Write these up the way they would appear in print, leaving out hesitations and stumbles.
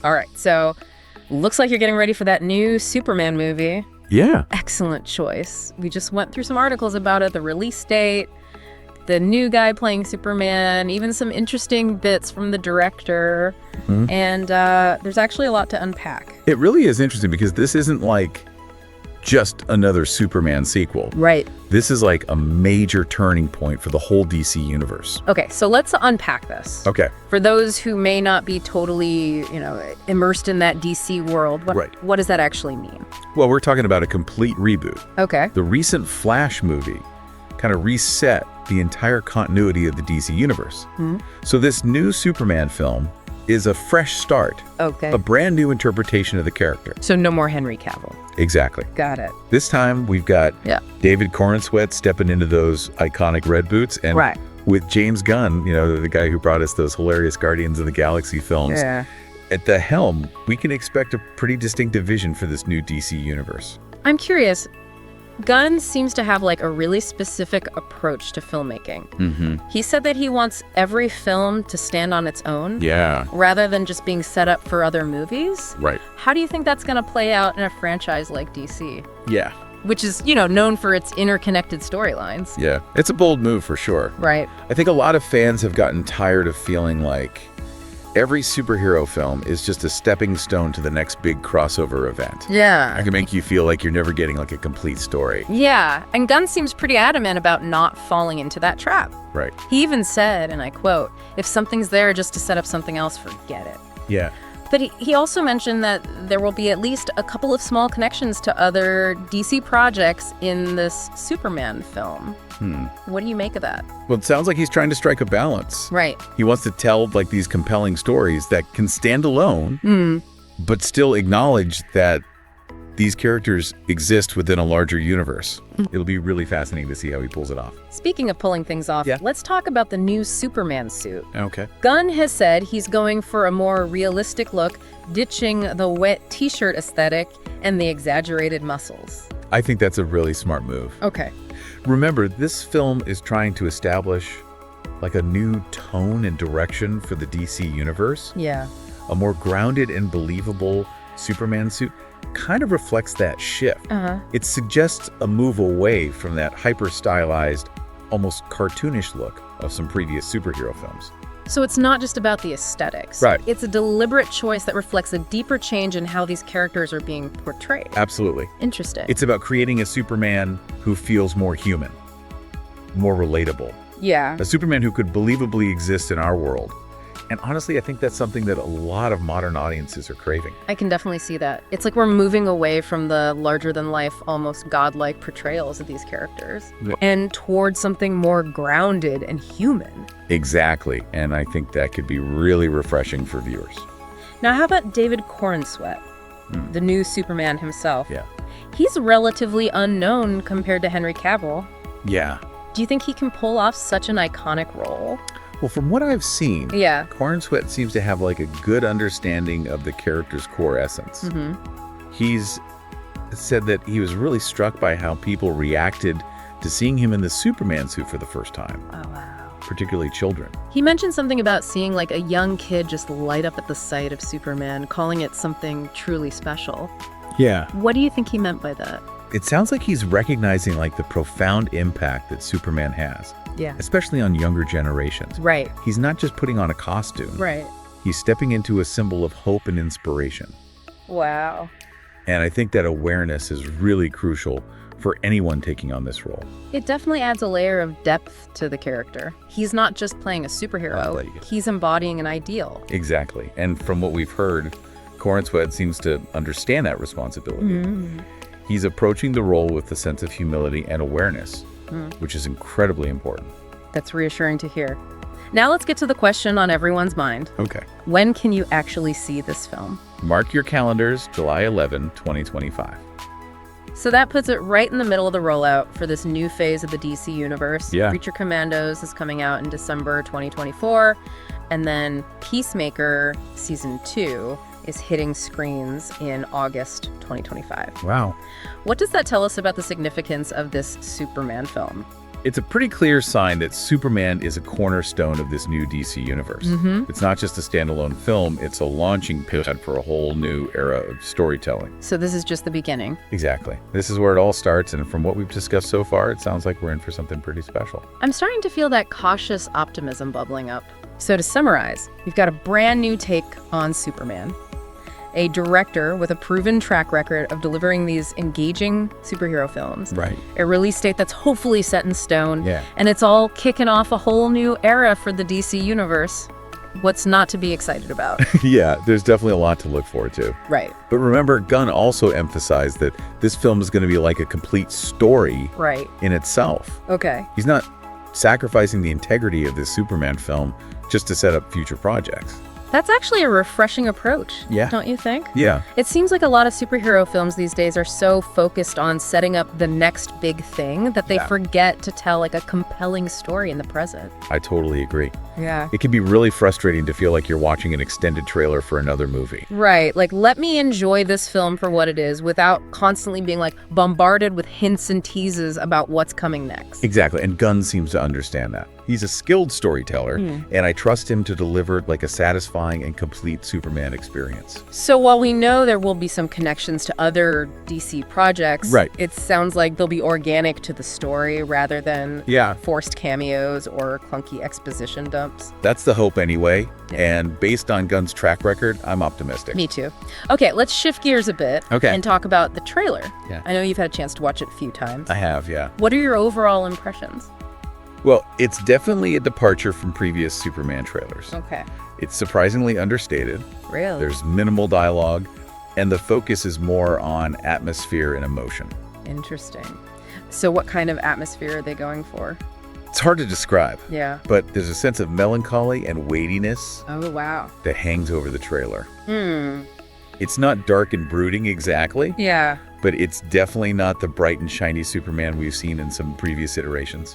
All right, so looks like you're getting ready for that new Superman movie. Yeah. Excellent choice. We just went through some articles about it, the release date, the new guy playing Superman, even some interesting bits from the director. Mm-hmm. And there's actually a lot to unpack. It really is interesting because this isn't like just another Superman sequel. Right. This is like a major turning point for the whole DC universe. Okay, so let's unpack this. Okay. For those who may not be totally, immersed in that DC world, what does that actually mean? Well, we're talking about a complete reboot. Okay. The recent Flash movie kind of reset the entire continuity of the DC universe. Hmm. So this new Superman film is a fresh start. Okay. A brand new interpretation of the character. So no more Henry Cavill. Exactly. Got it. This time we've got David Corenswet stepping into those iconic red boots, and with James Gunn, the guy who brought us those hilarious Guardians of the Galaxy films, at the helm, we can expect a pretty distinctive vision for this new DC universe. I'm curious. Gunn seems to have like a really specific approach to filmmaking. Mm-hmm. He said that he wants every film to stand on its own. Yeah. Rather than just being set up for other movies. Right. How do you think that's going to play out in a franchise like DC? Yeah. Which is, known for its interconnected storylines. Yeah. It's a bold move for sure. Right. I think a lot of fans have gotten tired of feeling like every superhero film is just a stepping stone to the next big crossover event. Yeah. I can make you feel like you're never getting like a complete story. Yeah, and Gunn seems pretty adamant about not falling into that trap. Right. He even said, and I quote, "If something's there just to set up something else, forget it." Yeah. But he also mentioned that there will be at least a couple of small connections to other DC projects in this Superman film. What do you make of that? Well, it sounds like he's trying to strike a balance. Right. He wants to tell like these compelling stories that can stand alone, but still acknowledge that these characters exist within a larger universe. It'll be really fascinating to see how he pulls it off. Speaking of pulling things off, let's talk about the new Superman suit. Okay. Gunn has said he's going for a more realistic look, ditching the wet t-shirt aesthetic and the exaggerated muscles. I think that's a really smart move. Okay. Remember, this film is trying to establish like a new tone and direction for the DC universe. Yeah. A more grounded and believable Superman suit kind of reflects that shift. It suggests a move away from that hyper-stylized, almost cartoonish look of some previous superhero films. So it's not just about the aesthetics. Right. It's a deliberate choice that reflects a deeper change in how these characters are being portrayed. Absolutely. Interesting. It's about creating a Superman who feels more human, more relatable. Yeah. A Superman who could believably exist in our world. And honestly, I think that's something that a lot of modern audiences are craving. I can definitely see that. It's like we're moving away from the larger-than-life, almost godlike portrayals of these characters and towards something more grounded and human. Exactly. And I think that could be really refreshing for viewers. Now, how about David Corenswet, the new Superman himself? Yeah. He's relatively unknown compared to Henry Cavill. Yeah. Do you think he can pull off such an iconic role? Well, from what I've seen, Corenswet seems to have like a good understanding of the character's core essence. He's said that he was really struck by how people reacted to seeing him in the Superman suit for the first time. Oh, wow. Particularly children. He mentioned something about seeing like a young kid just light up at the sight of Superman, calling it something truly special. Yeah. What do you think he meant by that? It sounds like he's recognizing like the profound impact that Superman has. Yeah. Especially on younger generations. Right. He's not just putting on a costume. Right. He's stepping into a symbol of hope and inspiration. Wow. And I think that awareness is really crucial for anyone taking on this role. It definitely adds a layer of depth to the character. He's not just playing a superhero. He's embodying an ideal. Exactly. And from what we've heard, Corenswet seems to understand that responsibility. He's approaching the role with a sense of humility and awareness, which is incredibly important. That's reassuring to hear. Now let's get to the question on everyone's mind. Okay. When can you actually see this film? Mark your calendars, July 11, 2025. So that puts it right in the middle of the rollout for this new phase of the DC universe. Yeah. Creature Commandos is coming out in December 2024. And then Peacemaker Season 2 is hitting screens in August 2025. Wow. What does that tell us about the significance of this Superman film? It's a pretty clear sign that Superman is a cornerstone of this new DC universe. It's not just a standalone film, it's a launching pad for a whole new era of storytelling. So this is just the beginning. Exactly. This is where it all starts, and from what we've discussed so far, it sounds like we're in for something pretty special. I'm starting to feel that cautious optimism bubbling up. So to summarize, we've got a brand new take on Superman. A director with a proven track record of delivering these engaging superhero films. Right. A release date that's hopefully set in stone. Yeah. And it's all kicking off a whole new era for the DC universe. What's not to be excited about? Yeah, there's definitely a lot to look forward to. Right. But remember, Gunn also emphasized that this film is going to be like a complete story in itself. Okay. He's not sacrificing the integrity of this Superman film just to set up future projects. That's actually a refreshing approach, Yeah. don't you think? Yeah. It seems like a lot of superhero films these days are so focused on setting up the next big thing that they forget to tell like a compelling story in the present. I totally agree. Yeah. It can be really frustrating to feel like you're watching an extended trailer for another movie. Right. Like, let me enjoy this film for what it is without constantly being like bombarded with hints and teases about what's coming next. Exactly. And Gunn seems to understand that. He's a skilled storyteller, and I trust him to deliver like a satisfying and complete Superman experience. So while we know there will be some connections to other DC projects, it sounds like they'll be organic to the story rather than forced cameos or clunky exposition dumps. That's the hope anyway, and based on Gunn's track record, I'm optimistic. Me too. Okay, let's shift gears a bit and talk about the trailer. Yeah. I know you've had a chance to watch it a few times. I have, yeah. What are your overall impressions? Well, it's definitely a departure from previous Superman trailers. Okay. It's surprisingly understated. Really? There's minimal dialogue, and the focus is more on atmosphere and emotion. Interesting. So what kind of atmosphere are they going for? It's hard to describe. Yeah. But there's a sense of melancholy and weightiness Oh, wow. that hangs over the trailer. It's not dark and brooding exactly. Yeah. But it's definitely not the bright and shiny Superman we've seen in some previous iterations.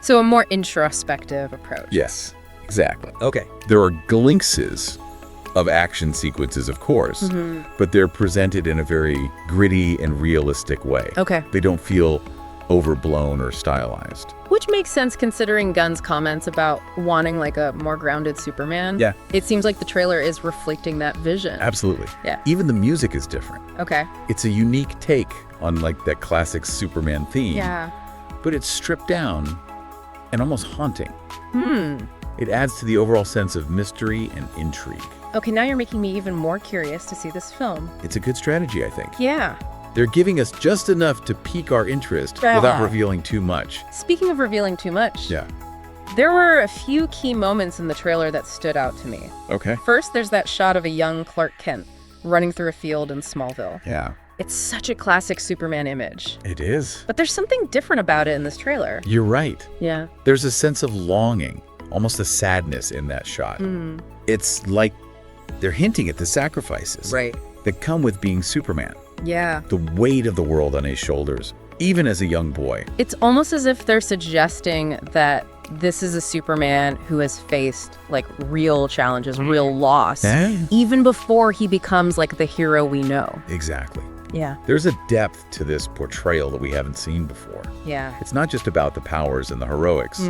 So a more introspective approach. Yes, exactly. Okay. There are glimpses of action sequences, of course, but they're presented in a very gritty and realistic way. Okay. They don't feel overblown or stylized. Which makes sense considering Gunn's comments about wanting like a more grounded Superman. Yeah. It seems like the trailer is reflecting that vision. Absolutely. Yeah. Even the music is different. Okay. It's a unique take on like that classic Superman theme. Yeah. But it's stripped down and almost haunting. It adds to the overall sense of mystery and intrigue. Okay, now you're making me even more curious to see this film. It's a good strategy, I think. Yeah. They're giving us just enough to pique our interest without revealing too much. Speaking of revealing too much, there were a few key moments in the trailer that stood out to me. Okay. First, there's that shot of a young Clark Kent running through a field in Smallville. Yeah. It's such a classic Superman image. It is. But there's something different about it in this trailer. You're right. Yeah. There's a sense of longing, almost a sadness in that shot. It's like they're hinting at the sacrifices that come with being Superman. Yeah. The weight of the world on his shoulders, even as a young boy. It's almost as if they're suggesting that this is a Superman who has faced like real challenges, real loss, even before he becomes like the hero we know. Exactly. Yeah. There's a depth to this portrayal that we haven't seen before. Yeah. It's not just about the powers and the heroics.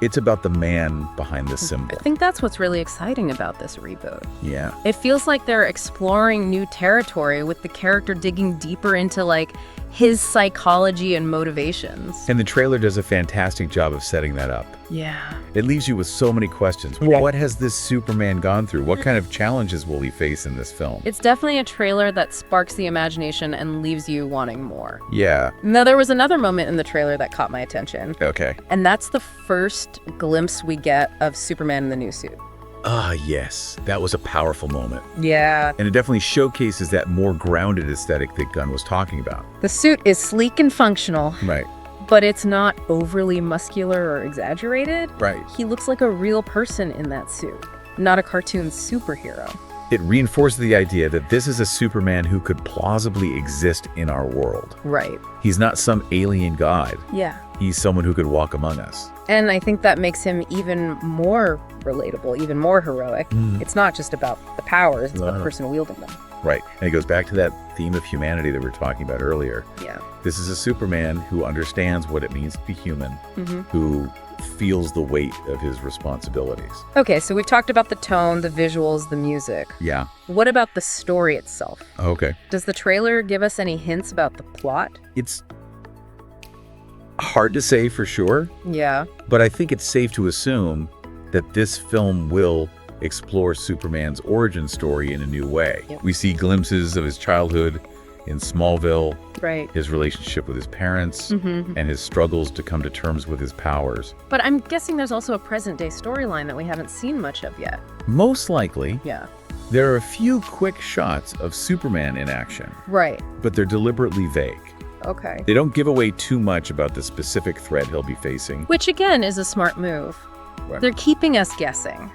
It's about the man behind the symbol. I think that's what's really exciting about this reboot. Yeah. It feels like they're exploring new territory with the character digging deeper into like his psychology and motivations. And the trailer does a fantastic job of setting that up. Yeah. It leaves you with so many questions. What has this Superman gone through? What kind of challenges will he face in this film? It's definitely a trailer that sparks the imagination and leaves you wanting more. Yeah. Now, there was another moment in the trailer that caught my attention. Okay. And that's the first glimpse we get of Superman in the new suit. Ah, yes. That was a powerful moment. Yeah. And it definitely showcases that more grounded aesthetic that Gunn was talking about. The suit is sleek and functional. Right. But it's not overly muscular or exaggerated. Right. He looks like a real person in that suit, not a cartoon superhero. It reinforces the idea that this is a Superman who could plausibly exist in our world. Right. He's not some alien god. Yeah. He's someone who could walk among us. And I think that makes him even more relatable, even more heroic. It's not just about the powers, it's about the person wielding them. Right. And it goes back to that theme of humanity that we were talking about earlier. Yeah. This is a Superman who understands what it means to be human, who feels the weight of his responsibilities. Okay, so we've talked about the tone, the visuals, the music. Yeah. What about the story itself? Okay. Does the trailer give us any hints about the plot? It's hard to say for sure. Yeah. But I think it's safe to assume that this film will explore Superman's origin story in a new way. Yep. We see glimpses of his childhood in Smallville, right, his relationship with his parents, and his struggles to come to terms with his powers. But I'm guessing there's also a present-day storyline that we haven't seen much of yet. Most likely. Yeah. There are a few quick shots of Superman in action. Right. But they're deliberately vague. Okay. They don't give away too much about the specific threat he'll be facing. Which, again, is a smart move. Right. They're keeping us guessing,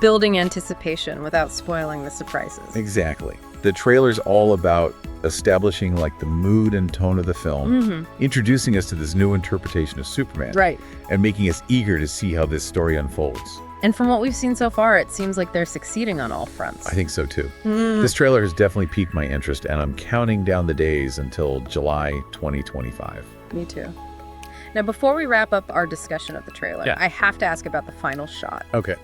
building anticipation without spoiling the surprises. Exactly. The trailer's all about establishing like the mood and tone of the film, introducing us to this new interpretation of Superman, right, and making us eager to see how this story unfolds. And from what we've seen so far, it seems like they're succeeding on all fronts. I think so too. This trailer has definitely piqued my interest, and I'm counting down the days until July 2025. Me too. Now, before we wrap up our discussion of the trailer, I have to ask about the final shot. Okay.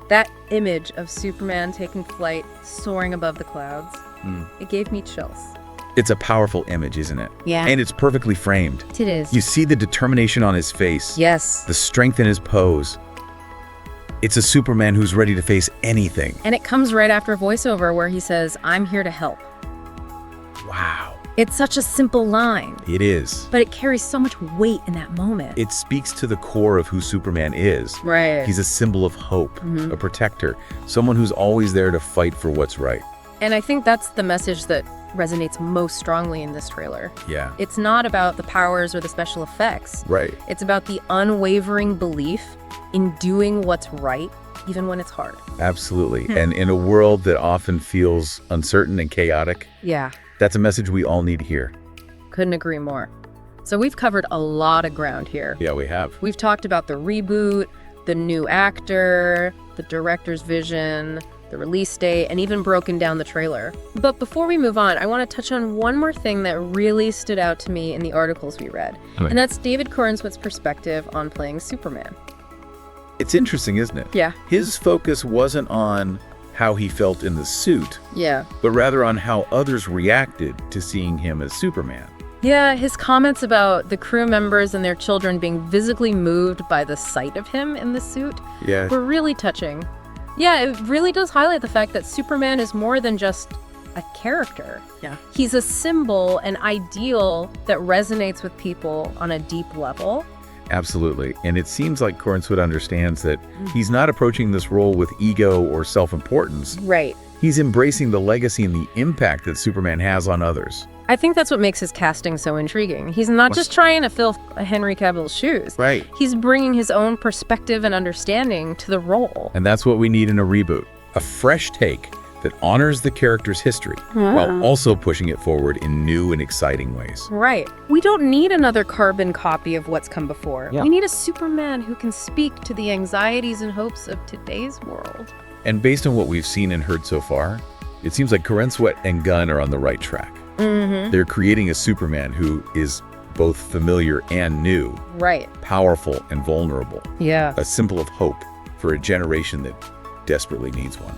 That image of Superman taking flight, soaring above the clouds, it gave me chills. It's a powerful image, isn't it? Yeah. And it's perfectly framed. It is. You see the determination on his face. Yes. The strength in his pose. It's a Superman who's ready to face anything. And it comes right after a voiceover where he says, "I'm here to help." Wow. It's such a simple line. It is. But it carries so much weight in that moment. It speaks to the core of who Superman is. Right. He's a symbol of hope, a protector, someone who's always there to fight for what's right. And I think that's the message that resonates most strongly in this trailer. Yeah. It's not about the powers or the special effects. Right. It's about the unwavering belief in doing what's right, even when it's hard. Absolutely. And in a world that often feels uncertain and chaotic, yeah, that's a message we all need to hear. Couldn't agree more. So we've covered a lot of ground here. Yeah, we have. We've talked about the reboot, the new actor, the director's vision, the release date, and even broken down the trailer. But before we move on, I want to touch on one more thing that really stood out to me in the articles we read. And that's David Corenswit's perspective on playing Superman. It's interesting, isn't it? Yeah. His focus wasn't on how he felt in the suit, Yeah. but rather on how others reacted to seeing him as Superman. Yeah, his comments about the crew members and their children being physically moved by the sight of him in the suit were really touching. Yeah, it really does highlight the fact that Superman is more than just a character. Yeah. He's a symbol, an ideal that resonates with people on a deep level. Absolutely. And it seems like Corenswit understands that he's not approaching this role with ego or self-importance. Right. He's embracing the legacy and the impact that Superman has on others. I think that's what makes his casting so intriguing. He's not just trying to fill Henry Cavill's shoes. Right. He's bringing his own perspective and understanding to the role. And that's what we need in a reboot. A fresh take that honors the character's history while also pushing it forward in new and exciting ways. Right. We don't need another carbon copy of what's come before. Yeah. We need a Superman who can speak to the anxieties and hopes of today's world. And based on what we've seen and heard so far, it seems like Corenswit and Gunn are on the right track. They're creating a Superman who is both familiar and new, Right. powerful and vulnerable, Yeah. a symbol of hope for a generation that desperately needs one.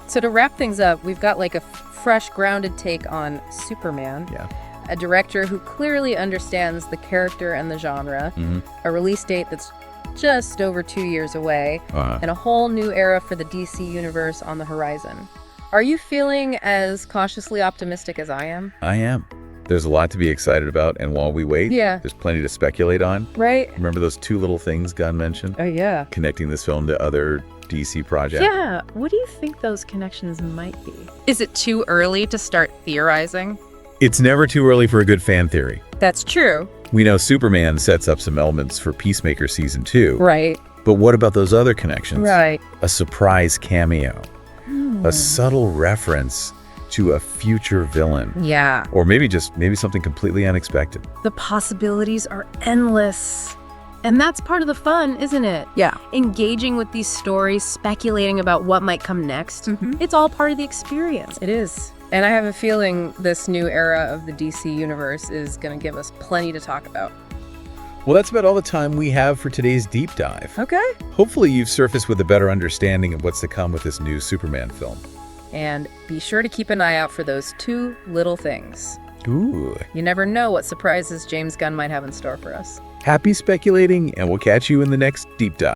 So to wrap things up, we've got like a fresh, grounded take on Superman. Yeah. A director who clearly understands the character and the genre. A release date that's just over 2 years away. And a whole new era for the DC universe on the horizon. Are you feeling as cautiously optimistic as I am? I am. There's a lot to be excited about, and while we wait, there's plenty to speculate on. Right? Remember those two little things Gunn mentioned? Oh, yeah. Connecting this film to other DC projects? Yeah. What do you think those connections might be? Is it too early to start theorizing? It's never too early for a good fan theory. That's true. We know Superman sets up some elements for Peacemaker Season 2. Right. But what about those other connections? Right. A surprise cameo. a subtle reference to a future villain. Yeah. Or maybe something completely unexpected. The possibilities are endless. And that's part of the fun, isn't it? Yeah. Engaging with these stories, speculating about what might come next. It's all part of the experience. It is. And I have a feeling this new era of the DC universe is going to give us plenty to talk about. Well, that's about all the time we have for today's deep dive. Okay. Hopefully you've surfaced with a better understanding of what's to come with this new Superman film. And be sure to keep an eye out for those 2 little things. Ooh. You never know what surprises James Gunn might have in store for us. Happy speculating, and we'll catch you in the next deep dive.